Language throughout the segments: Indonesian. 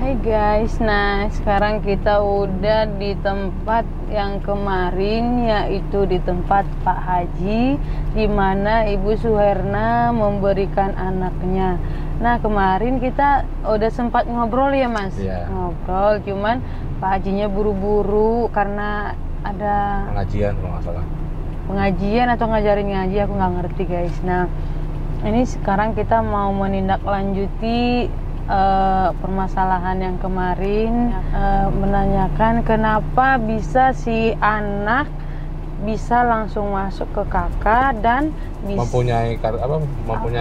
Hai guys, nah sekarang kita udah di tempat yang kemarin, yaitu di tempat Pak Haji, di mana Ibu Suherna memberikan anaknya. Nah kemarin kita udah sempat ngobrol ya Mas, ngobrol, cuman Pak Hajinya buru-buru karena ada pengajian kalau nggak salah. Pengajian atau ngajarin ngaji, aku nggak ngerti guys. Nah ini sekarang kita mau menindaklanjuti permasalahan yang kemarin, menanyakan kenapa bisa si anak bisa langsung masuk ke kakak dan bisa mempunyai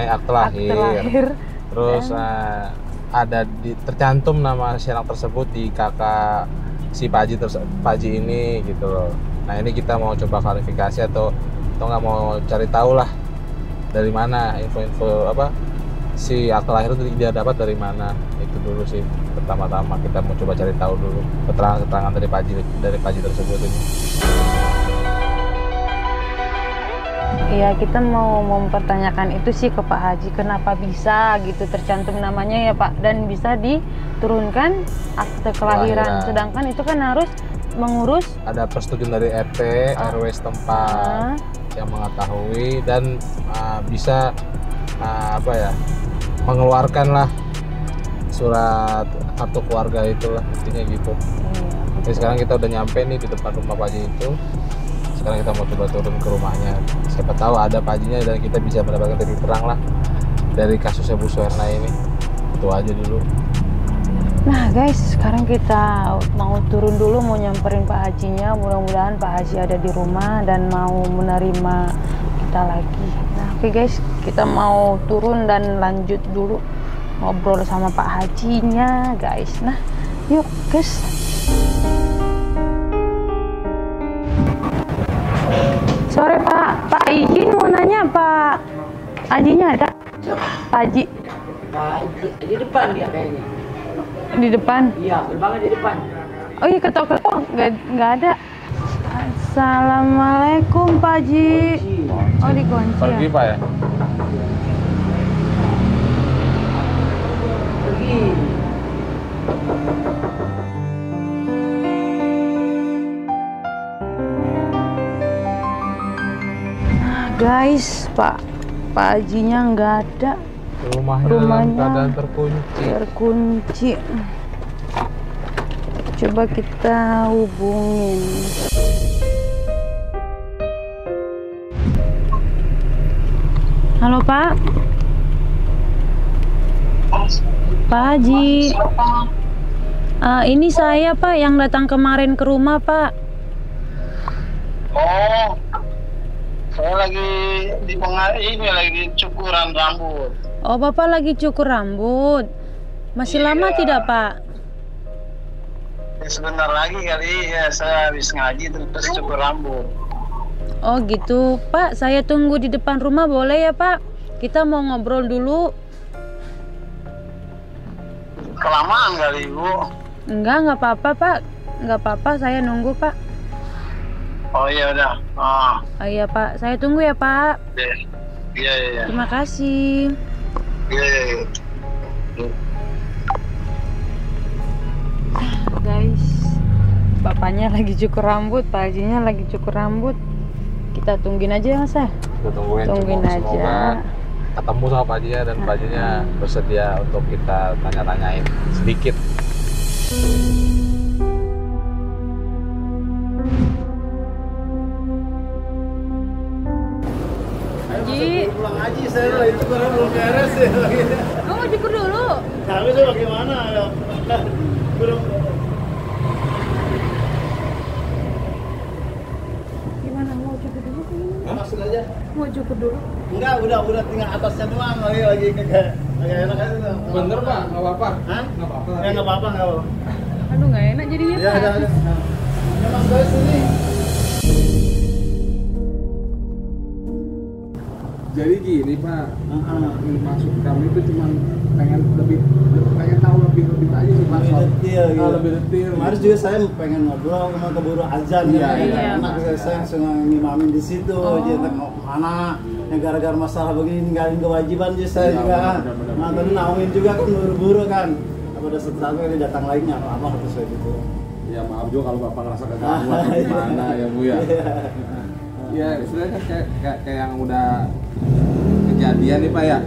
akte lahir. Terus ada tercantum nama si anak tersebut di kakak si Pak Haji ini gitu loh. Nah ini kita mau coba klarifikasi atau nggak mau cari tahu lah dari mana info-info si akte lahir itu dia dapat dari mana. Itu dulu sih pertama-tama kita mau coba cari tahu dulu keterangan dari Pak Haji tersebut ini. Iya, kita mau mempertanyakan itu sih ke Pak Haji, kenapa bisa gitu tercantum namanya ya Pak, dan bisa diturunkan akte kelahiran. Sedangkan itu kan harus mengurus, ada persetujuan dari RT RW setempat yang mengetahui dan bisa mengeluarkan lah surat kartu keluarga itulah, intinya gitu. Jadi sekarang kita udah nyampe nih di depan rumah Pak Haji itu. Sekarang kita mau coba turun ke rumahnya, siapa tahu ada Pak Hajinya dan kita bisa mendapatkan titik terang lah dari kasusnya Bu Suherna ini. Itu aja dulu. Nah guys, sekarang kita mau turun dulu, mau nyamperin Pak Hajinya. Mudah-mudahan Pak Haji ada di rumah dan mau menerima kita lagi. Nah oke guys, kita mau turun dan lanjut dulu ngobrol sama Pak Hajinya guys. Nah yuk guys. Sore Pak izin mau nanya, Pak Hajinya ada? Pak Haji? Pak Haji di depan dia kayaknya. Di depan? Iya, gerbangnya di depan. Oh iya, ketok-ketok nggak ada. Assalamualaikum Pak Haji. Oh dikunci ya? Pergi Pak ya? Pergi. Guys, Pak Hajinya nggak ada. Rumahnya keadaan terkunci. Coba kita hubungin. Halo Pak. Pak Haji. Ini saya Pak yang datang kemarin ke rumah Pak. Oh, saya lagi lagi cukuran rambut. Oh, Bapak lagi cukur rambut. Masih lama tidak, Pak? Ya, sebentar lagi kali ya, saya habis ngaji terus cukur rambut. Oh gitu, Pak. Saya tunggu di depan rumah boleh ya, Pak? Kita mau ngobrol dulu. Kelamaan kali, Bu? Nggak apa-apa, Pak. Nggak apa-apa, saya nunggu, Pak. Oh iya udah. Oh iya Pak, saya tunggu ya Pak. Iya. Terima kasih. Iya. Guys, bapaknya lagi cukur rambut, Pak Hajinya lagi cukur rambut. Kita tungguin aja ya Mas ya. Kita tungguin aja. Ketemu sama Pak Hajinya dan Pak Hajinya bersedia untuk kita tanya-tanyain sedikit. Pulang haji, saya lagi cukur belum beres ya. Kamu mau cukur dulu? Tapi saya bagaimana ya? Belum. Gimana, mau cukur dulu? Masuk aja. Mau cukur dulu? Enggak, udah tinggal atasnya doang, lagi kagak enak aja. Bener Pak, nggak apa-apa. Hah? Nggak apa-apa. Ya nggak apa-apa. Aduh nggak enak jadinya Ya Pak. udah. Memang saya sini. Jadi gini Pak, maksud kami itu cuma pengen tahu lebih aja sih Pak. Lebih detail gitu. Lebih detail. Kemarin juga saya pengen ngobrol sama keburu azan Iya. Anak saya langsung ngimamin di situ, jadi mau kemana? Yang gara-gara masalah begini ninggalin kewajiban juga saya juga kan. Nah tadi naungin juga kan buru-buru kan. pada satu kali datang lagi nggak apa-apa kata saya gitu. Ya maaf juga kalau bapak ngerasa keganggu atau gimana ya Bu ya. Ya sebenarnya kan kayak yang udah kejadian nih Pak ya.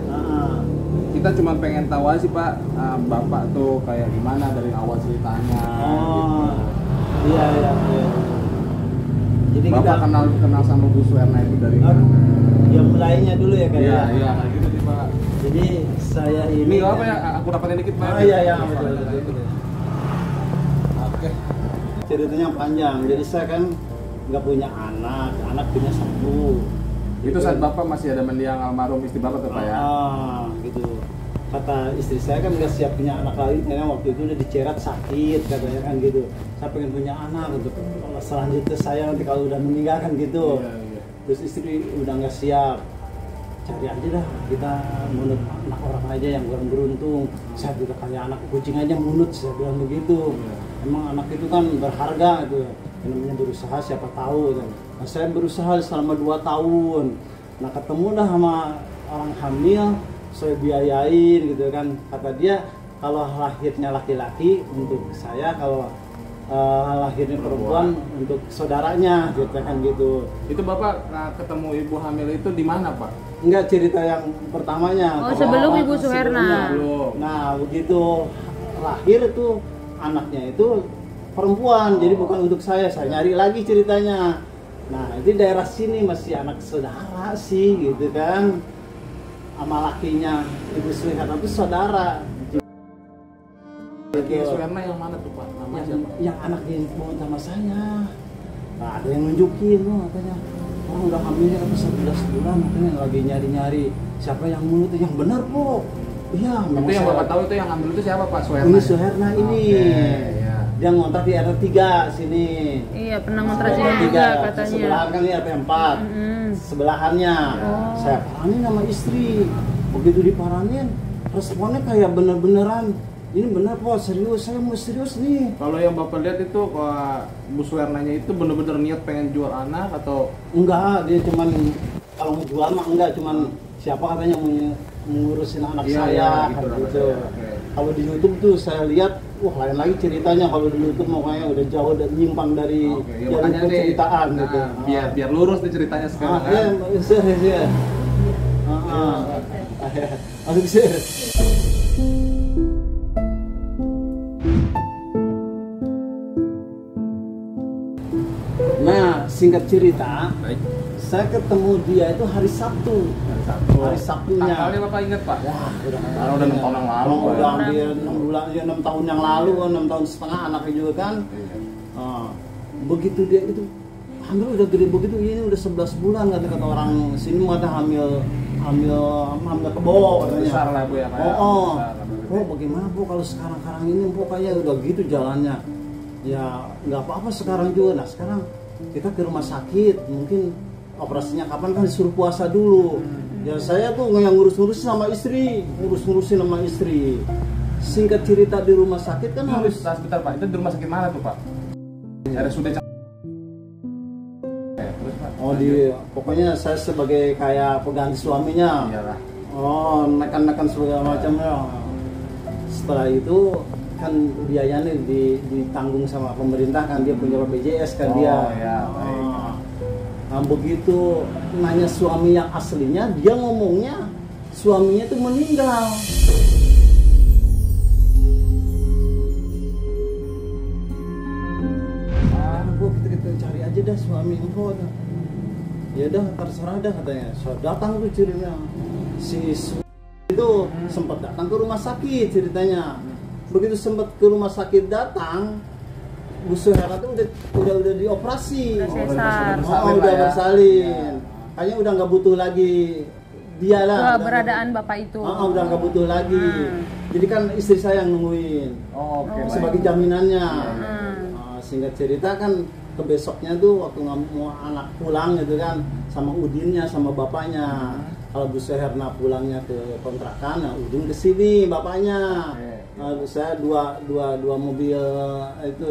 Kita cuma pengen tahu aja sih Pak, bapak tuh kayak gimana dari awal ceritanya. Oh, iya. Jadi bapak kita kenal sama Bu Suherna itu dari mana? Ya mulainya dulu ya kayak. Iya kayak gitu sih Pak. Jadi saya ini. Ini apa ya? Aku dapatin dikit Pak. Oh iya betul. Oke. Ceritanya panjang. Jadi saya kan nggak punya anak punya satu. Itu saat bapak masih ada mendiang almarhum istri bapak tuh Pak ya? Gitu. Kata istri saya kan nggak siap punya anak lagi karena waktu itu udah dicerat sakit katanya kan gitu. Saya pengen punya anak untuk selanjutnya saya nanti kalau udah meninggalkan gitu. Iya. Terus istri udah nggak siap. Cari aja dah, kita munut anak orang aja yang kurang beruntung. Saya juga kayak anak kucing aja munut, saya bilang begitu. Emang anak itu kan berharga gitu. Yang namanya berusaha siapa tahu gitu. Nah, saya berusaha selama 2 tahun. Nah ketemu dah sama orang hamil, saya biayain gitu kan. Kata dia kalau lahirnya laki-laki untuk saya, kalau lahirnya perempuan untuk saudaranya gitu kan gitu. Itu bapak ketemu ibu hamil itu di mana Pak? Enggak, cerita yang pertamanya. Oh, sebelum Ibu Suherna. Nah, begitu lahir itu anaknya itu perempuan, jadi bukan untuk saya nyari lagi ceritanya. Nah, itu daerah sini masih anak saudara sih gitu kan. Sama lakinya Ibu Suherna itu saudara. Ibu Suherna yang mana tuh Pak? Nama siapa? Yang anaknya mau sama saya. Nah, ada yang nunjukin loh katanya. Orang udah hamilnya kan 11 bulan, makanya lagi nyari-nyari siapa yang mulut yang benar kok. Iya, Itu yang bapak tahu itu yang ambil itu siapa Pak? Suherna? Ini Suherna ini. Iya. Dia ngontrak di RT 3 sini. Iya, pernah ngontrak sini RT juga 3, katanya. sebelahan kan ini RT 4. Sebelahannya. Saya paranin sama istri. Begitu diparanin, responnya kayak bener-beneran. Ini bener kok, serius, saya mau serius nih. Kalau yang bapak lihat itu Bu Suhernanya itu bener-bener niat pengen jual anak atau? Enggak, dia cuman kalau mau jual mah enggak, cuman siapa katanya mau ngurusin anak saya gitu. Okay. Kalau di YouTube tuh saya lihat, wah lain lagi ceritanya. Kalau di YouTube makanya udah jauh dan nyimpang dari penceritaan gitu. Biar lurus nih ceritanya sekarang kan. Iya. Aduh sih. Nah, singkat cerita, saya ketemu dia itu hari Sabtu. Hari Sabtunya. Tanggalnya bapak ingat Pak? Wah, udah 6 tahun yang lalu. Udah hampir 6 bulan, ya 6 tahun yang lalu, 6 tahun setengah anaknya juga kan. Begitu dia itu hamil udah gede begitu, ini udah 11 bulan kata orang sini ada hamil kebo katanya. Besar lah Bu ya kayak. Oh, bagaimana Bu kalau sekarang ini Bu kayak udah gitu jalannya. Ya nggak apa-apa sekarang juga. Nah sekarang kita ke rumah sakit, mungkin operasinya kapan kan disuruh puasa dulu. Ya saya tuh yang ngurusin sama istri, ngurusin sama istri. Singkat cerita di rumah sakit kan harus. Sebentar Pak, itu di rumah sakit mana tuh Pak? RSUD. Pokoknya saya sebagai kayak pengganti suaminya. Iyalah. Oh, nekan segala macamnya. Setelah itu kan biayanya ditanggung sama pemerintah kan, dia punya BPJS kan dia. Ya, nah begitu nanya suami yang aslinya, dia ngomongnya suaminya itu meninggal. Kita cari aja dah suami engkau. Ya udah terserah dah katanya. So datang tuh ceritanya. Si itu sempat datang ke rumah sakit ceritanya. Begitu sempat ke rumah sakit datang, Bu Suherna tuh udah dioperasi. Udah bersalin. Kayaknya udah nggak butuh lagi dia lah. Keberadaan bapak itu. Udah nggak butuh lagi. Jadi kan istri saya yang nungguin. Sebagai jaminannya. Singkat cerita kan kebesoknya tuh waktu mau anak pulang gitu kan sama Udinnya sama bapaknya. Kalau Bu Suherna pulangnya ke kontrakan, nah Udin kesini bapaknya. Saya dua mobil itu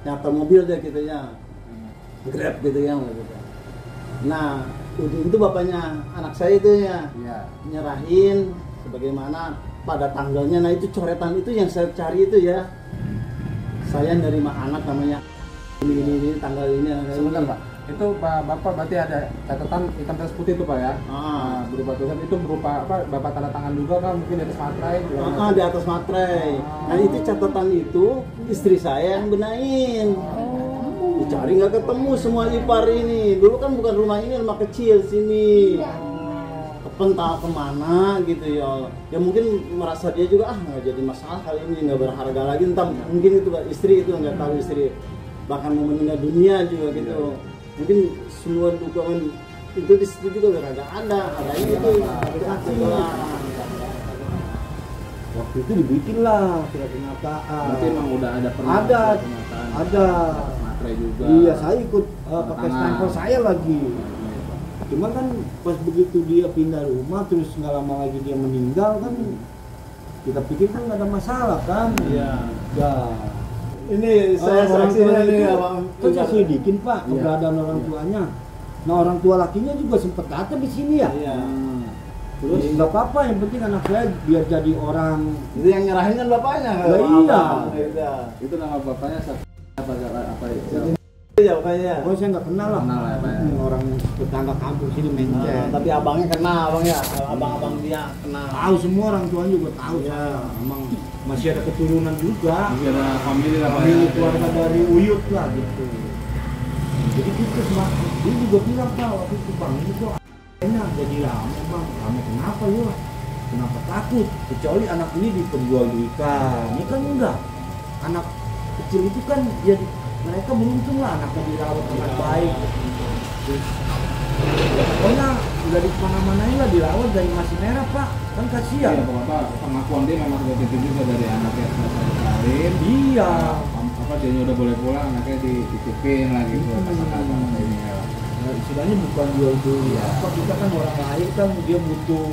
nyata mobil deh gitu ya, Grab gitu ya gitu. Nah Udin itu bapaknya anak saya itu ya, nyerahin sebagaimana pada tanggalnya. Nah itu coretan itu yang saya cari itu ya. Saya nerima anak namanya ini tanggal ini. Sebentar Pak, itu Bapak berarti ada catatan hitam atas putih itu Pak ya? Berupa tulisan itu berupa apa? Bapak tanda tangan juga kan mungkin di atas materai? Di atas materai. Nah itu catatan itu istri saya yang benahin. Dicari nggak ketemu semua ipar ini. Dulu kan bukan rumah ini, rumah kecil sini. Entah kemana gitu ya. Ya mungkin merasa dia juga nggak jadi masalah kali ini, nggak berharga lagi. Entah mungkin itu istri itu nggak tahu istri bahkan mau meninggal dunia juga gitu. Mungkin semua dukungan itu di situ juga udah kagak ada. Adanya itu waktu itu dibikin lah surat kenyataan. Berarti emang udah ada Ada. Materai juga. Iya, saya ikut pakai stempel saya lagi. Cuma kan pas begitu dia pindah rumah terus nggak lama lagi dia meninggal kan kita pikir kan nggak ada masalah kan. Iya. Ya. Ini saya saksinya ini abang. Kan saya selidikin Pak keberadaan orang tuanya. Nah orang tua lakinya juga sempat datang di sini ya. Iya. Terus nggak apa-apa, yang penting anak saya biar jadi orang. Itu yang nyerahin kan bapaknya. Iya. Itu nama bapaknya apa itu? Ya bapaknya. Oh saya nggak kenal lah. Kenal ya Pak. Orang tetangga kampung sini mencet. Tapi abangnya kenal abang ya. Abang-abang dia kenal. Tahu semua orang tuanya juga tahu. Ya. Emang masih ada keturunan juga. Masih ada family lah Pak. Family keluarga dari Uyut lah gitu. Jadi kita dia juga bilang Pak waktu itu Bang ini kok enak jadi lama Bang. Kamu kenapa ya? Kenapa takut? Kecuali anak ini diperjualbelikan. Ini kan enggak. Anak kecil itu kan jadi mereka beruntung lah anaknya dirawat dengan baik. Terus, pokoknya udah di mana-manain lah dirawat dari masih merah Pak, kan kasihan. Iya Bapak, pengakuan dia memang sudah itu juga dari anaknya selesai dikawin. Iya. Apa dia udah boleh pulang, anaknya dititipin lagi gitu. Kata-kata ini ya. Nah, istilahnya bukan jual beli ya. Apa kita kan orang lain kan dia butuh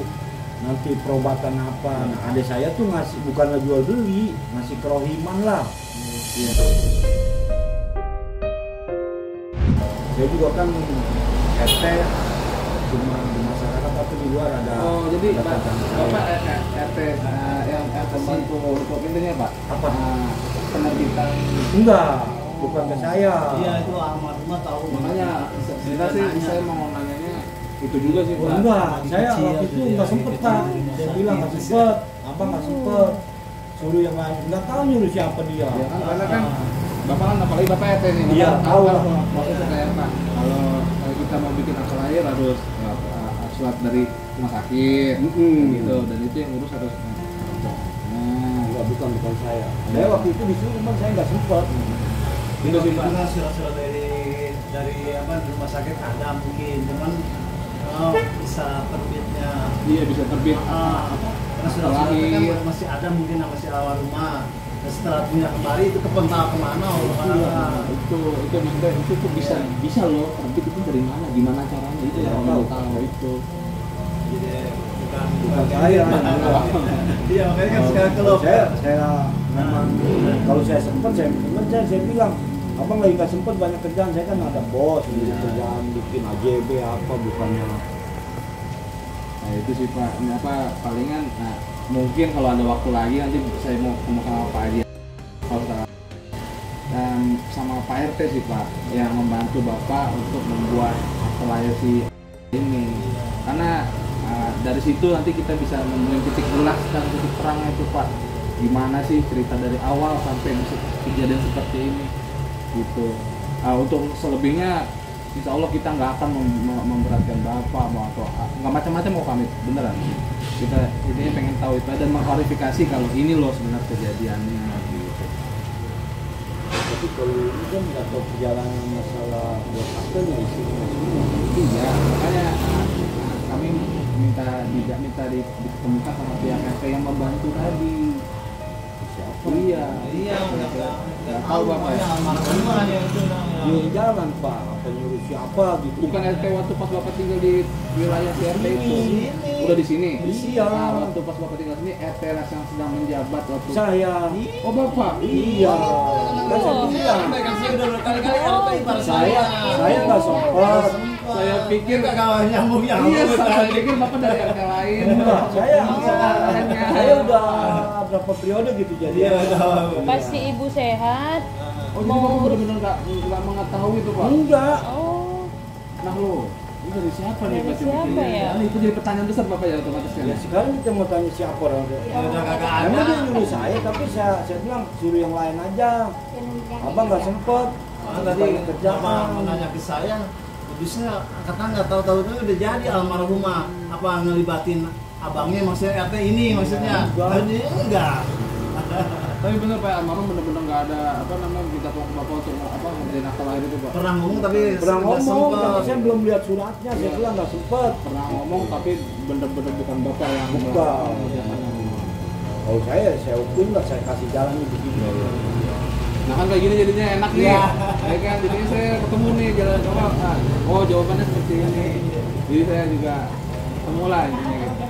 nanti perobatan apa. Nah, adik saya tuh ngasih bukanlah jual beli, ngasih kerohiman lah. Iya. Saya juga kan RT cuma di masyarakat tapi di luar ada. Oh jadi Bapak RT yang pembantu untuk intinya Pak? Apa? Penerbitan? Enggak, bukan ke saya. Iya itu almarhumah tahu. Makanya saya mau nanyanya itu juga sih Pak. Enggak, saya waktu itu nggak sempet Pak. Saya bilang nggak sempet, abang nggak sempet. Suruh yang lain, nggak tahu nyuruh siapa dia. Ya kan karena kan Bapak kan apalagi Bapak RT nih. Iya tahu. Maksudnya kayak Pak, kalau kita mau bikin akte lahir harus surat dari rumah sakit gitu, dan itu yang ngurus harus enggak bukan saya. Saya waktu itu disuruh cuman saya nggak sempet. Itu surat-surat dari apa rumah sakit ada mungkin, cuman bisa terbitnya. Iya bisa terbit. Karena surat-suratnya kan masih ada mungkin masih awal rumah. Dan setelah pindah kembali itu kepental kemana itu maksudnya itu tuh bisa loh terbit itu dari mana gimana caranya itu yang orang tahu itu. Jadi bukan saya. Iya makanya kan sekarang kalau saya memang kalau saya sempat saya bilang abang lagi nggak sempat banyak kerjaan, saya kan ada bos kerjaan bikin AJB apa bukannya. Nah itu sih Pak, ini apa palingan mungkin kalau ada waktu lagi nanti saya mau ketemu sama Pak Haji dan sama Pak RT sih Pak yang membantu Bapak untuk membuat akte lahir si ini, karena dari situ nanti kita bisa menemukan titik jelas dan titik terangnya itu Pak, gimana sih cerita dari awal sampai kejadian seperti ini gitu. Untuk selebihnya insya Allah kita nggak akan memberatkan Bapak mau atau nggak macam-macam mau kami beneran. Kita intinya pengen tahu itu dan mengklarifikasi kalau ini loh sebenarnya kejadiannya gitu. Tapi kalau ini kan nggak tahu perjalanan masalah buat apa nih sini. Iya, makanya kami minta ditemukan sama pihak RT yang membantu tadi. Siapa? Iya, nggak tahu Bapak ya. almarhumah yang itu Dia jalan Pak, apa nyuruh siapa gitu. Bukan RT waktu pas Bapak tinggal di wilayah RT itu. Udah di sini. Iya. Waktu pas Bapak tinggal sini RT yang sedang menjabat waktu. Saya. Oh Bapak. Iya. Kan saya bilang. Saya nggak sempat. Saya pikir Enggak nyambung ya. Iya, saya pikir Bapak dari RT lain. Saya udah berapa periode gitu jadi. Pas si ibu sehat, Oh, jadi Bapak benar-benar nggak mengetahui itu, Pak? Enggak. oh Nah lo, ini dari siapa nih? Dari Pasti siapa pikirnya. ya? Nah, itu jadi pertanyaan besar Bapak ya otomatis kan? Ya sekarang kita mau tanya siapa orang itu. Ya udah kagak ada. Emang dia nyuruh saya, tapi saya bilang suruh yang lain aja. Abang nggak sempet. Tadi kerjaan menanya ke saya, bisa kata nggak tahu-tahu itu udah jadi almarhumah apa ngelibatin abangnya maksudnya RT ini maksudnya. Enggak. Tapi bener Pak, almarhum bener-bener nggak ada apa namanya minta tolong Bapak untuk apa ngerjain akta lahir itu Pak? Pernah ngomong tapi Pernah nggak ngomong, sempet. tapi saya belum lihat suratnya. Saya Iya. bilang nggak sempet. Pernah ngomong tapi bener-bener bukan Bapak yang Bukan. Kalau saya hukum lah, saya kasih jalannya begini. Nah kan kayak gini jadinya enak nih. Iya. Ya kan, jadi saya ketemu nih jalan sama oh jawabannya seperti ini. Jadi saya juga ketemu lah intinya gitu.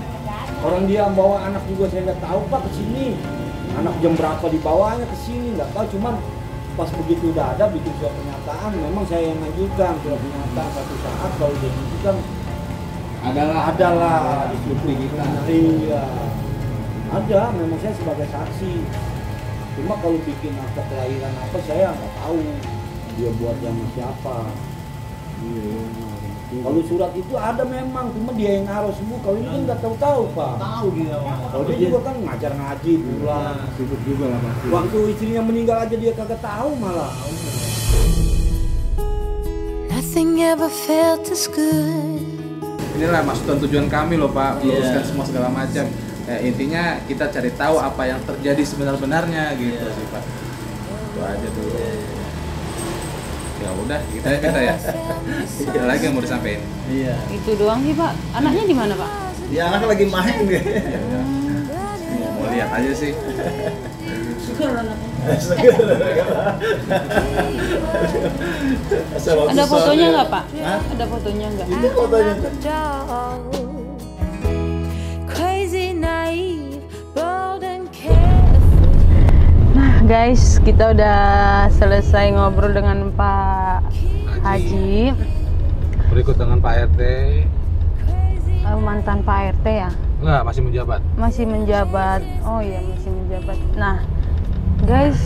Orang dia bawa anak juga saya nggak tahu Pak kesini. Anak jam berapa dibawanya ke sini nggak tahu, cuman pas begitu udah ada bikin surat pernyataan, memang saya yang ngajukan surat pernyataan satu saat kalau dia gitu kan adalah bukti kita. Iya, ada, memang saya sebagai saksi. Cuma kalau bikin akta kelahiran apa saya nggak tahu dia buat yang siapa. Kalau surat itu ada memang, cuma dia yang naruh semua. Kalau ini kan nggak tahu-tahu Pak. Tahu dia. Kalau dia juga kan ngajar ngaji pulang. Sibuk juga lah pasti. Waktu istrinya meninggal aja dia kagak tahu malah. Nothing ever felt as good. Inilah maksud dan tujuan kami loh Pak, meluruskan semua segala macam. Ya, intinya kita cari tahu apa yang terjadi sebenar-benarnya gitu sih Pak. Itu aja dulu. Ya udah, kita ya. Ada lagi yang mau disampaikan? Iya. itu doang sih Pak. Anaknya di mana Pak? Dia anak lagi main deh. Mau lihat aja sih. Ada fotonya nggak Pak? Hah? Ada fotonya nggak? Ini fotonya. Crazy, naive, bold and carefree. Nah guys, kita udah selesai ngobrol dengan Pak Haji, Berikut dengan Pak RT. mantan Pak RT ya, Enggak, masih menjabat. masih menjabat. Oh iya masih menjabat. Nah guys,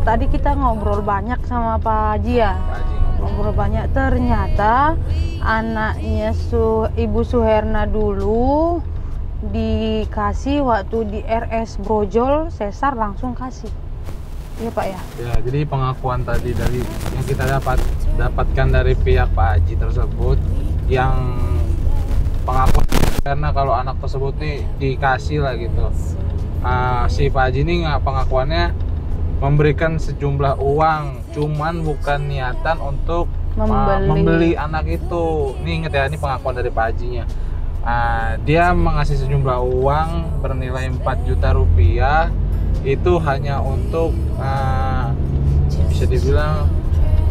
tadi kita ngobrol banyak sama Pak Haji ya, Pak Haji. ngobrol banyak. Ternyata anaknya Ibu Suherna dulu dikasih waktu di RS Brojol, sesar langsung kasih. Iya Pak ya. Ya, jadi pengakuan tadi dari yang kita dapatkan dari pihak Pak Haji tersebut, yang pengakuan karena kalau anak tersebut nih dikasih lah gitu. Si Pak Haji ini pengakuannya memberikan sejumlah uang, cuman bukan niatan untuk membeli anak itu. Nih inget ya, ini pengakuan dari Pak Hajinya. Dia mengasih sejumlah uang bernilai 4 juta rupiah itu hanya untuk bisa dibilang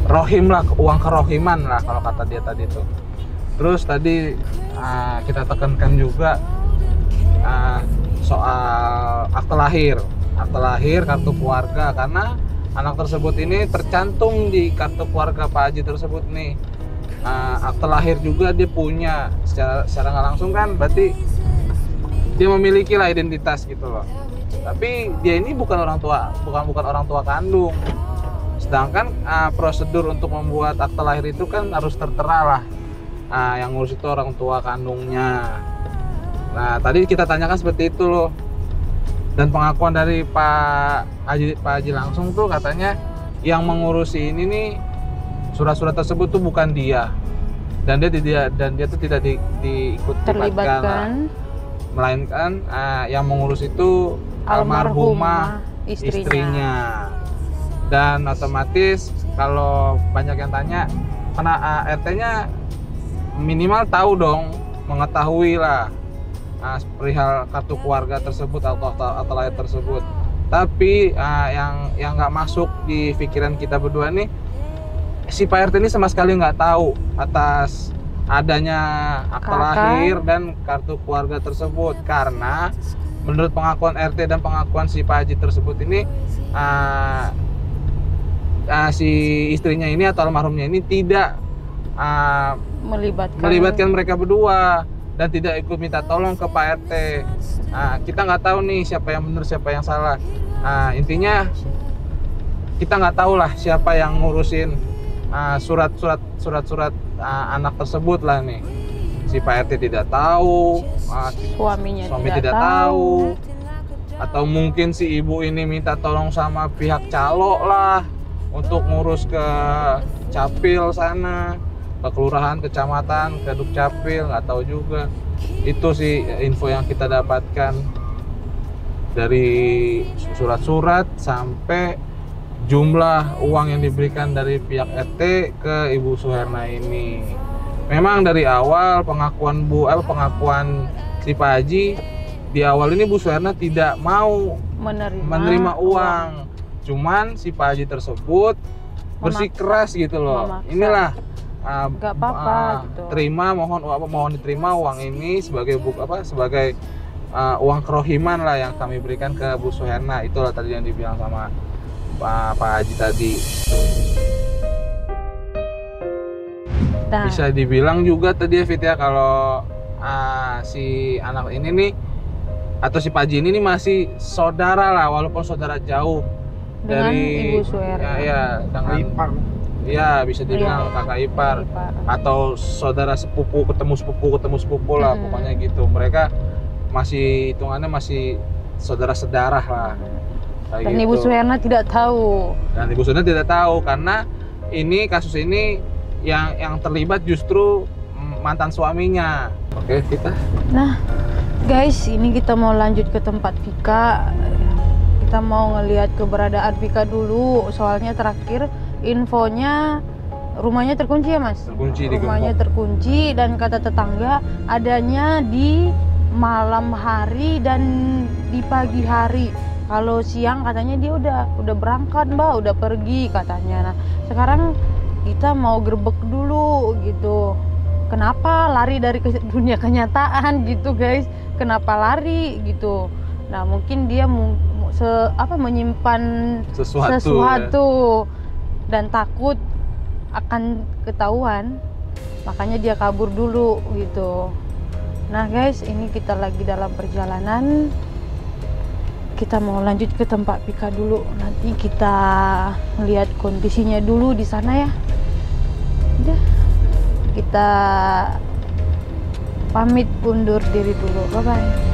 rohim lah, uang kerohiman lah kalau kata dia tadi itu. Terus tadi kita tekankan juga soal akte lahir, kartu keluarga, karena anak tersebut ini tercantum di kartu keluarga Pak Haji tersebut nih. Akte lahir juga dia punya, secara nggak langsung kan berarti dia memiliki lah identitas gitu loh. Tapi dia ini bukan orang tua kandung. Sedangkan prosedur untuk membuat akte lahir itu kan harus tertera lah. Yang ngurus itu orang tua kandungnya. Nah tadi kita tanyakan seperti itu loh. Dan pengakuan dari Pak Haji langsung tuh katanya yang mengurusi ini nih, surat-surat tersebut tuh bukan dia, dan dia tuh tidak diikut terlibatkan, melainkan yang mengurus itu almarhumah istrinya. Dan otomatis kalau banyak yang tanya, karena RT-nya minimal tahu dong, mengetahui lah perihal kartu keluarga tersebut atau lahir tersebut. Tapi yang nggak masuk di pikiran kita berdua nih, si Pak RT ini sama sekali nggak tahu atas adanya akte lahir dan kartu keluarga tersebut, karena menurut pengakuan RT dan pengakuan si Pak Haji tersebut ini si istrinya ini atau almarhumnya ini tidak melibatkan mereka berdua dan tidak ikut minta tolong ke Pak RT. Kita nggak tahu nih siapa yang benar siapa yang salah. Intinya kita nggak tahu lah siapa yang ngurusin surat-surat anak tersebut lah nih. Si Pak RT tidak tahu, suami tidak tahu, atau mungkin si ibu ini minta tolong sama pihak calo lah untuk ngurus ke Capil sana, ke kelurahan, kecamatan, ke Dukcapil, nggak tahu juga. Itu sih info yang kita dapatkan dari surat-surat sampai jumlah uang yang diberikan dari pihak RT ke Ibu Suherna ini. Memang dari awal pengakuan si Pak Haji di awal ini Bu Suherna tidak mau menerima uang. Cuman si Pak Haji tersebut bersikeras gitu loh. Memaksa. Inilah Gak apa-apa gitu. Terima, mohon diterima uang ini sebagai sebagai uang kerohiman lah yang kami berikan ke Bu Suherna. Itulah tadi yang dibilang sama Pak Haji tadi. Bisa dibilang juga tadi ya Fit ya, kalau si anak ini nih atau si Pak Haji ini nih masih saudara lah, walaupun saudara jauh dengan dari Ibu Suherna. Ya, kakak ipar. Iya, bisa dibilang kakak ipar atau saudara sepupu ketemu sepupu lah, pokoknya gitu. Mereka masih hitungannya masih saudara sedarah lah. Dan gitu. Ibu Suherna tidak tahu. Dan Ibu Suherna tidak tahu karena kasus ini yang terlibat justru mantan suaminya. Oke, kita. Nah, guys, ini kita mau lanjut ke tempat Vika. Kita mau ngelihat keberadaan Vika dulu. Soalnya terakhir infonya rumahnya terkunci ya, Mas? Terkunci. Rumahnya terkunci dan kata tetangga adanya di malam hari dan di pagi hari. Kalau siang katanya dia udah berangkat, Mbak, udah pergi katanya. Nah, sekarang kita mau gerbek dulu gitu. Kenapa lari dari dunia kenyataan gitu, guys? Kenapa lari gitu? Nah, mungkin dia menyimpan sesuatu dan takut akan ketahuan, makanya dia kabur dulu gitu. Nah, guys, ini kita lagi dalam perjalanan. Kita mau lanjut ke tempat Vika dulu. Nanti kita lihat kondisinya dulu di sana ya. Udah, kita pamit undur diri dulu. Bye bye.